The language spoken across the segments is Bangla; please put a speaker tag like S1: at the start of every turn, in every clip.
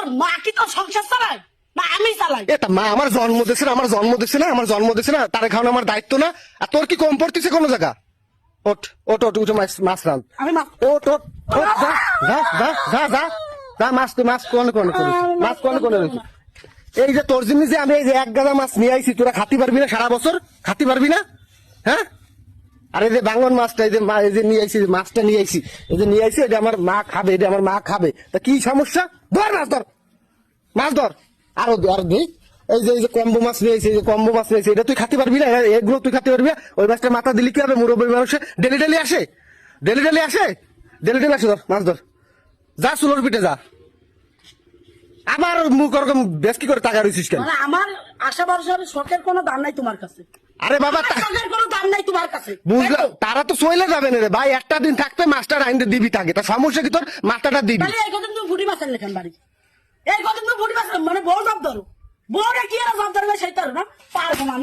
S1: তোর মা কি তোর সংসার চালায় না আমি চালাই?
S2: এটা মা আমার জন্ম দিছে না, আমার জন্ম দিছে না, তারে খাওয়ানো আমার দায়িত্ব না। আর তোর কি কম পড়তেছে কোনো জায়গা? ওঠ ওঠ ওঠ উঠে মাছ রান।
S1: আমি মাছ
S2: ওঠ ওঠ ওঠ যা যা যা যা যা যা মাছ কোন করিস। এই যে তোর জন্য যে আমি এই যে এক গাদা মাছ নিয়ে আইছি, তোরা খাতি পারবি না সারা বছর? খাতি পারবি না? হ্যাঁ? আর এই যে বাঙ্গন মাছটা এই যে নিয়ে আইছি, মাছটা নিয়ে আইছি, এই যে নিয়ে আইছি, এটা আমার মা খাবে, এটা আমার মা খাবে। তা কি সমস্যা? ধর মাছ ধর আরো দিই। এই যে কম্বো মাছ নিয়েছি, এই যে কম্বো মাছ নিয়েছি, এটা তুই খাতে পারবি না? এগুলো তুই খাতে পারবি না? ওই মাছটা মাথা দিলি কি হবে? মুরব্বী মানুষে ডেলি আসে, ধর মাছ ধর, যা চুলোর পিঠে যা। আমার মুখ ওরকম বেশ কি করে টাকা রয়েছিস কেন?
S1: মানে আমার আশা ভরসার শখের কোনো দাম নাই তোমার কাছে।
S2: আরে বাবা
S1: শখের কোনো দাম নাই তোমার কাছে,
S2: বুঝলাম। তারা তো চলে যাবে না রে ভাই, একটা দিন থাকবে, মাছটা আইনতে দিবি তাকে। তা সমস্যা কি তোর? মাছটা দিবি।
S1: তাহলে এই কদিন তুমি ফুটি মাছের লেখান বাড়ি, এই কদিন তুমি ফুটি মাছ মানে বউ জব ধরো, বউরে কি আর জব ধরবে সেই ধরো না। পারবো না,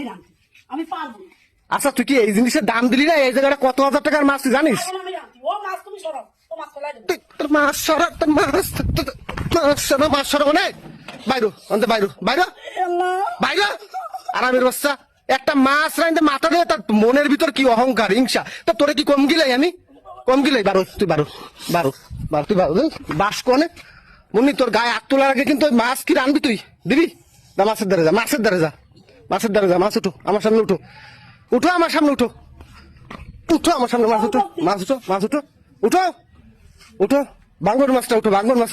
S1: আমি পারবো না।
S2: আচ্ছা তুই কি এই জিনিসের দাম দিলি না? এই জায়গাটা কত হাজার টাকার মাছ তুই জানিস?
S1: আমি রাখি, ও মাছ তুমি সরাও, ও মাছ ফেলাই দেবো।
S2: তোর মাছ সরা মানে বাইরো আরামের বাচ্চা। একটা মাছ রাইতে মাথা দিয়ে তার মনের ভিতর কি অহংকার, হিংসা। তা তোরে কি কম গিলাই? আমি কম গিলাই? তুই বারো বাস কনে মুন্নি, তোর গায়ে হাত তোলার আগে কিন্তু মাছ কি রানবি তুই? দিবি না? মাছের দ্বারে যা মাছ উঠো আমার সামনে, উঠো আমার সামনে, আমার সামনে মাছ উঠো বাঙ্গন মাছটা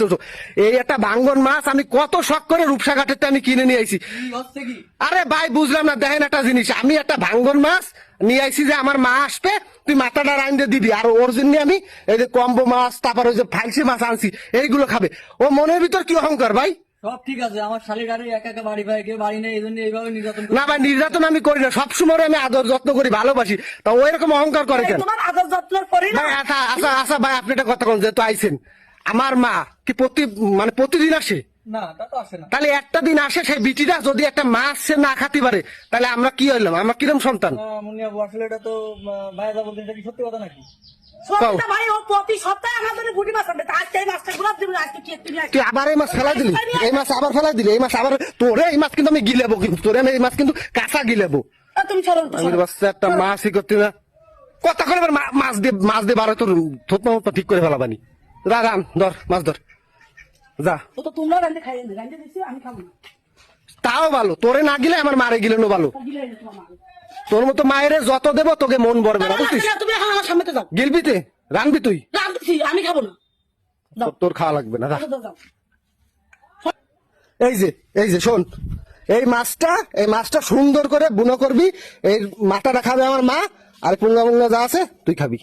S2: উঠো। এই একটা বাঙ্গন মাছ আমি কত শখ করে রূপসা ঘাটের আমি কিনে নিয়ে আইছি। আরে ভাই বুঝলাম না, দেখেন একটা জিনিস, আমি একটা ভাঙ্গন মাছ নিয়ে আইছি যে আমার মা আসবে, তুই মাথাটা রাইন দিয়ে দিবি। আর ওর জন্য আমি এই যে কম্বো মাছ, তারপর ওই যে ফাইলসি মাছ আনছি, এইগুলো খাবে। ও মনের ভিতর কি অহংকার ভাই?
S3: সব ঠিক আছে, আমার শালির গাড়ি একা একা বাড়ি পায়, কেউ বাড়ি নেই, এই জন্য এইভাবে নির্যাতন।
S2: না ভাই, নির্যাতন আমি করি না, সবসময় আমি আদর যত্ন করি, ভালোবাসি। তা ওই রকম অহংকার করে কেন?
S1: তোমার আদর যত্ন করি না।
S2: ভাই আচ্ছা ভাই, আপনি একটা কথা বলেন, যেহেতু আইছেন, আমার মা কি প্রতিদিন আসে?
S3: না, তা তো আসে না।
S2: তাহলে একটা দিন আসে, সেই বিটিটা যদি একটা মাছ সে না খাতে পারে, তাহলে আমরা কি হইলাম? আমরা কিরম সন্তান?
S3: মুন্নিয়াবু আসলে এটা তো ভাইয়া বলতেন, এটা কি সত্যি কথা নাকি?
S1: সত্যি ভাই, ও প্রতি সপ্তাহে আমার জন্য ফুটি মাছ আনবে। আজকে এই মাছটা গুলাব দিবি, আজকে কি একটু
S2: তুই আবার এই মাছ ফেলাই দিলি, এই মাছ আবার ফেলাই দিলি, এই মাছ আবার তোরে, এই মাছ কিন্তু আমি গিলেবো, কিন্তু তোরে আমি এই মাছ কিন্তু কাঁচা গিলেবো।
S1: তুমি চলো,
S2: আমি বাচ্চা একটা মাছই করতে না কথা করে, মাছ দিয়ে বারো তোর থোপা ঠিক করে ফেলাবানি। রান ধর, মাছ ধর যা।
S1: তো তোমরা রান্না খাইয়ে না, রান্না দিচ্ছি আমি খাবো না।
S2: তাও ভালো, তোরে না গিলে আমার মারে গিলে নো ভালো। তোর মতো মায়ের যত দেবো তোকে মন ভরবে না, বুঝছিস?
S1: তুমি এখন আমার সামনে যাও,
S2: গিলবিতে রানবি তুই?
S1: রান্না আমি খাবো না।
S2: তোর খাওয়া লাগবে না। এই যে শোন, এই মাছটা সুন্দর করে বুনো করবি, এই মাথাটা খাবে আমার মা, আর পুঙ্গা যা আছে তুই খাবি।